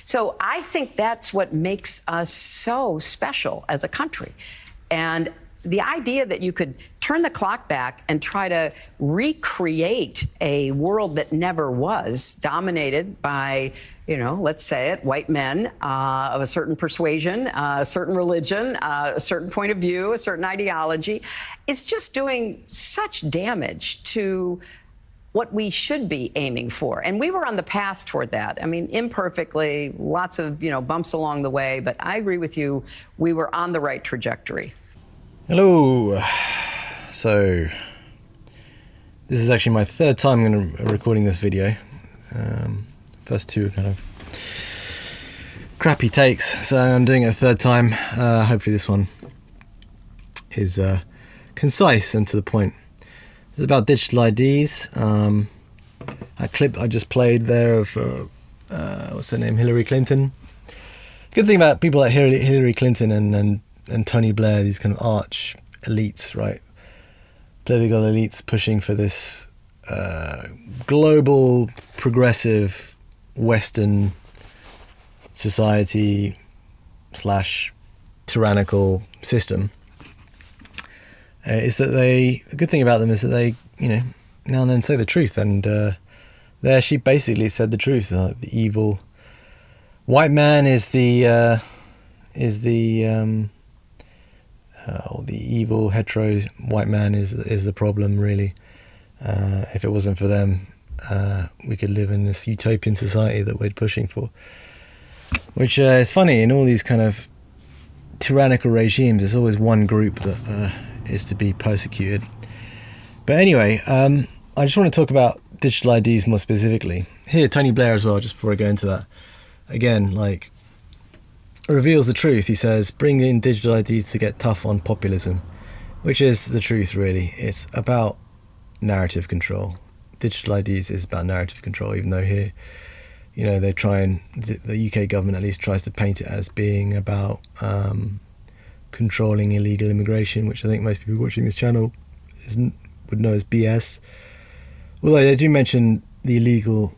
So I think that's what makes us so special as a country. And the idea that you could turn the clock back and try to recreate a world that never was, dominated by, let's say it, white men of a certain persuasion, a certain religion, a certain point of view, a certain ideology, it's just doing such damage to what we should be aiming for. And we were on the path toward that. I mean, imperfectly, lots of, bumps along the way, but I agree with you, we were on the right trajectory. Hello. So this is actually my third time recording this video. First two are kind of crappy takes, so I'm doing it a third time. Hopefully this one is concise and to the point. It's about digital IDs. A clip I just played there of what's her name, Hillary Clinton. Good thing about people like Hillary Clinton and Tony Blair, these kind of arch elites, right? Political elites pushing for this global, progressive, Western society / tyrannical system. Is that the good thing about them is that they, now and then say the truth. And there she basically said the truth. The evil white man is the evil hetero white man is the problem, really. If it wasn't for them, we could live in this utopian society that we're pushing for. Which is funny, in all these kind of tyrannical regimes, there's always one group that is to be persecuted. But anyway, I just want to talk about digital IDs more specifically. Here, Tony Blair as well, just before I go into that. Again, reveals the truth. He says, bring in digital IDs to get tough on populism, which is the truth, really. It's about narrative control. Digital IDs is about narrative control, even though here, they try and, the UK government at least tries to paint it as being about controlling illegal immigration, which I think most people watching this channel would know as BS. Although they do mention the illegal,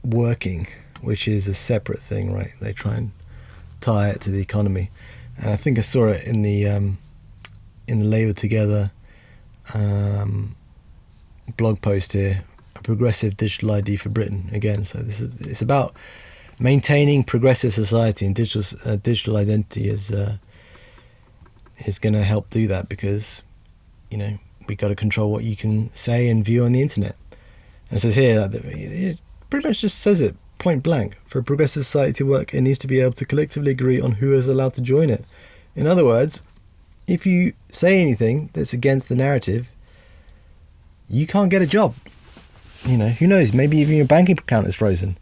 working, which is a separate thing, right? They try and tie it to the economy, and I think I saw it in the Labour Together blog post here, a progressive digital ID for Britain. Again, so it's about maintaining progressive society, and digital identity is going to help do that, because we got to control what you can say and view on the internet. And it says here, it pretty much just says it point blank. For a progressive society to work, it needs to be able to collectively agree on who is allowed to join it. In other words, if you say anything that's against the narrative, you can't get a job. Who knows? Maybe even your banking account is frozen.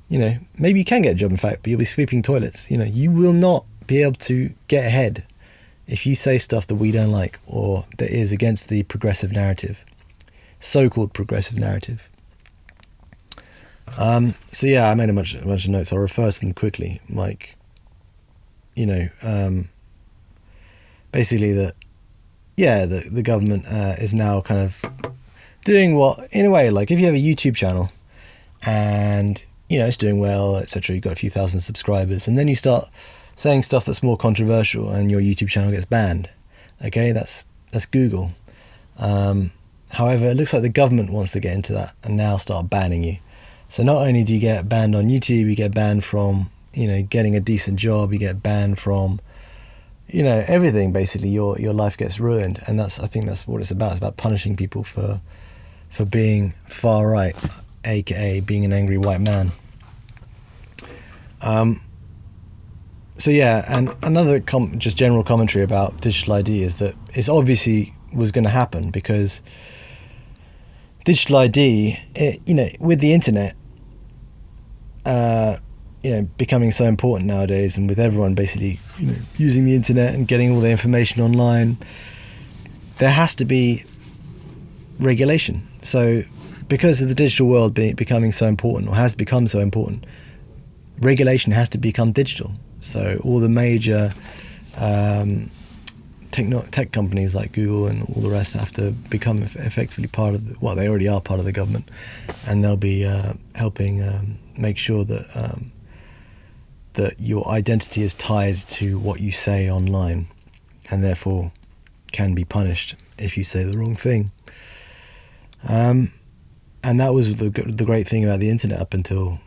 Maybe you can get a job, in fact, but you'll be sweeping toilets. You will not be able to get ahead if you say stuff that we don't like, or that is against the progressive narrative, so-called progressive narrative. So yeah, I made a bunch of notes. I'll refer to them quickly. Basically that, the government is now kind of doing what, in a way, if you have a YouTube channel and, it's doing well, etc., you've got a few thousand subscribers, and then you start saying stuff that's more controversial and your YouTube channel gets banned. Okay, that's Google. However, it looks like the government wants to get into that and now start banning you. So not only do you get banned on YouTube, you get banned from, getting a decent job, you get banned from, everything. Basically, your life gets ruined. And I think that's what it's about. It's about punishing people for being far right, aka being an angry white man. So yeah, and another just general commentary about digital ID is that it's obviously was going to happen, because digital ID, with the internet, becoming so important nowadays, and with everyone basically, using the internet and getting all the information online, there has to be regulation. So because of the digital world becoming so important, or has become so important, regulation has to become digital. So all the major tech companies like Google and all the rest have to become effectively part of they already are part of the government, and they'll be helping make sure that that your identity is tied to what you say online, and therefore can be punished if you say the wrong thing. And that was the great thing about the internet up until,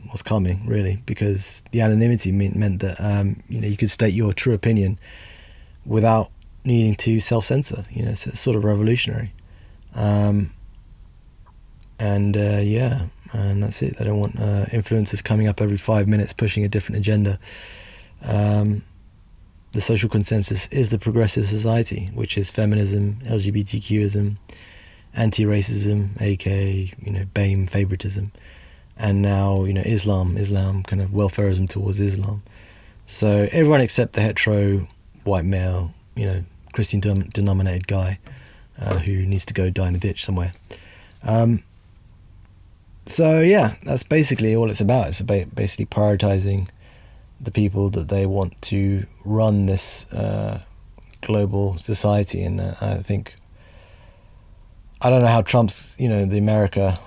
what's coming, really, because the anonymity meant that, you could state your true opinion without needing to self-censor. So it's sort of revolutionary. And that's it. They don't want influencers coming up every 5 minutes pushing a different agenda. The social consensus is the progressive society, which is feminism, LGBTQism, anti-racism, aka BAME favoritism, and now Islam kind of welfarism towards Islam. So everyone except the hetero white male, Christian denominated guy who needs to go die in a ditch somewhere. So yeah, that's basically all it's about. It's about basically prioritizing the people that they want to run this global society, and I don't know how Trump's, the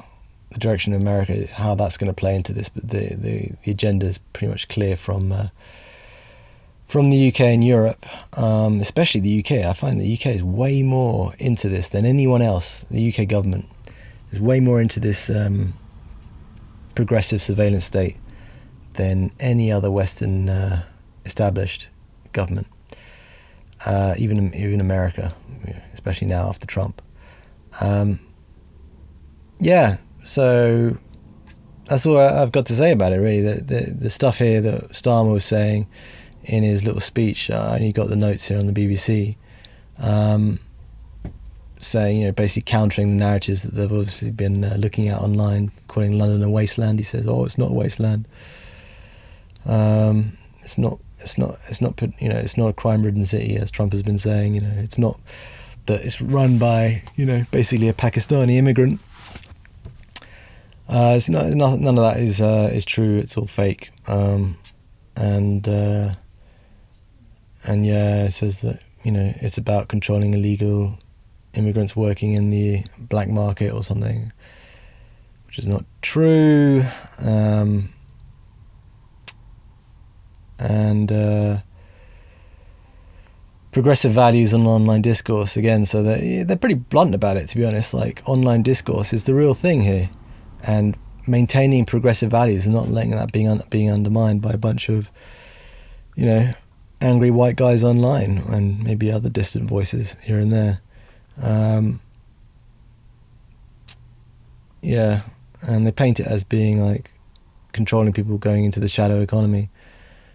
direction of America, how that's going to play into this, but the agenda is pretty much clear from the UK and Europe, especially the UK. I find the UK is way more into this than anyone else. The UK government is way more into this progressive surveillance state than any other Western established government, even America, especially now after Trump. So that's all I've got to say about it, really. The stuff here that Starmer was saying in his little speech, I only got the notes here on the BBC, saying, basically countering the narratives that they've obviously been looking at online, calling London a wasteland. He says, it's not a wasteland. It's not a crime-ridden city, as Trump has been saying. It's not that it's run by, basically a Pakistani immigrant. It's not, none of that is true. It's all fake. It says that, it's about controlling illegal immigrants working in the black market or something, which is not true. Progressive values on online discourse again, so they're pretty blunt about it, to be honest. Like, online discourse is the real thing here, and maintaining progressive values and not letting that being undermined by a bunch of angry white guys online and maybe other distant voices here and there. And they paint it as being like controlling people going into the shadow economy.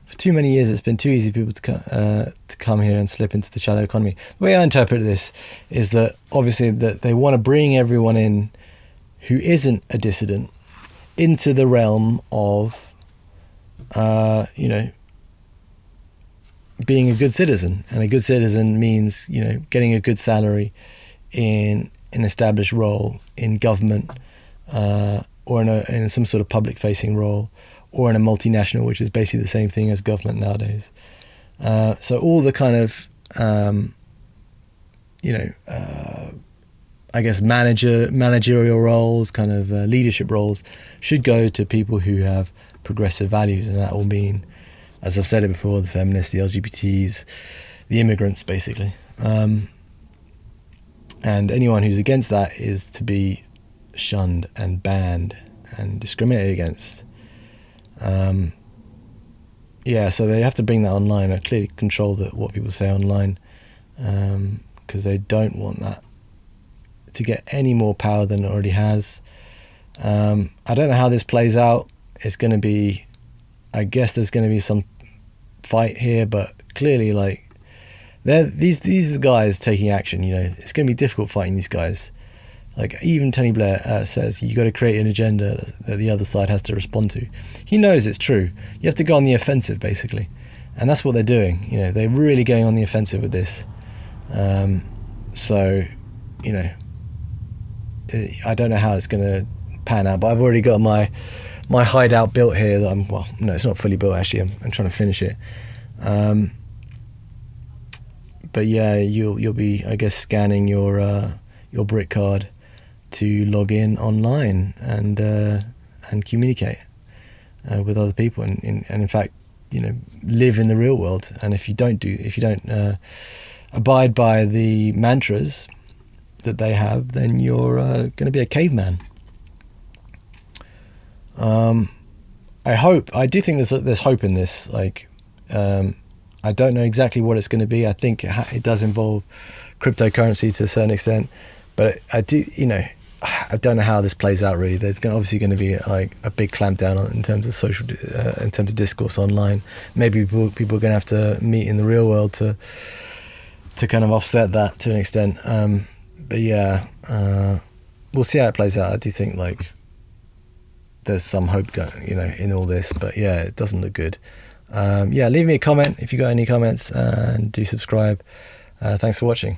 For too many years, it's been too easy for people to come here and slip into the shadow economy. The way I interpret this is that obviously that they want to bring everyone in who isn't a dissident into the realm of, being a good citizen. And a good citizen means, getting a good salary in an established role in government, or in some sort of public-facing role, or in a multinational, which is basically the same thing as government nowadays. So all the kind of, I guess managerial roles, kind of leadership roles, should go to people who have progressive values, and that will mean, as I've said it before, the feminists, the LGBTs, the immigrants, basically. And anyone who's against that is to be shunned and banned and discriminated against. So they have to bring that online, or clearly control what people say online, because they don't want that to get any more power than it already has. I don't know how this plays out. It's going to be, I guess there's going to be some fight here, but clearly, like, these are the guys taking action. It's going to be difficult fighting these guys. Like, even Tony Blair says you got to create an agenda that the other side has to respond to. He knows it's true. You have to go on the offensive, basically, and that's what they're doing. They're really going on the offensive with this. I don't know how it's going to pan out, but I've already got my hideout built here. It's not fully built, actually. I'm trying to finish it. But yeah, you'll be, I guess, scanning your brick card to log in online and communicate with other people, and in fact live in the real world. And if you don't abide by the mantras that they have, then you're going to be a caveman. I do think there's hope in this. Like, I don't know exactly what it's going to be. I think it does involve cryptocurrency to a certain extent, but I do, I don't know how this plays out really. There's obviously going to be like a big clampdown in terms of in terms of discourse online. Maybe people are going to have to meet in the real world to kind of offset that to an extent. But yeah, we'll see how it plays out. I do think like there's some hope in all this, but yeah, it doesn't look good. Leave me a comment if you got any comments, and do subscribe. Thanks for watching.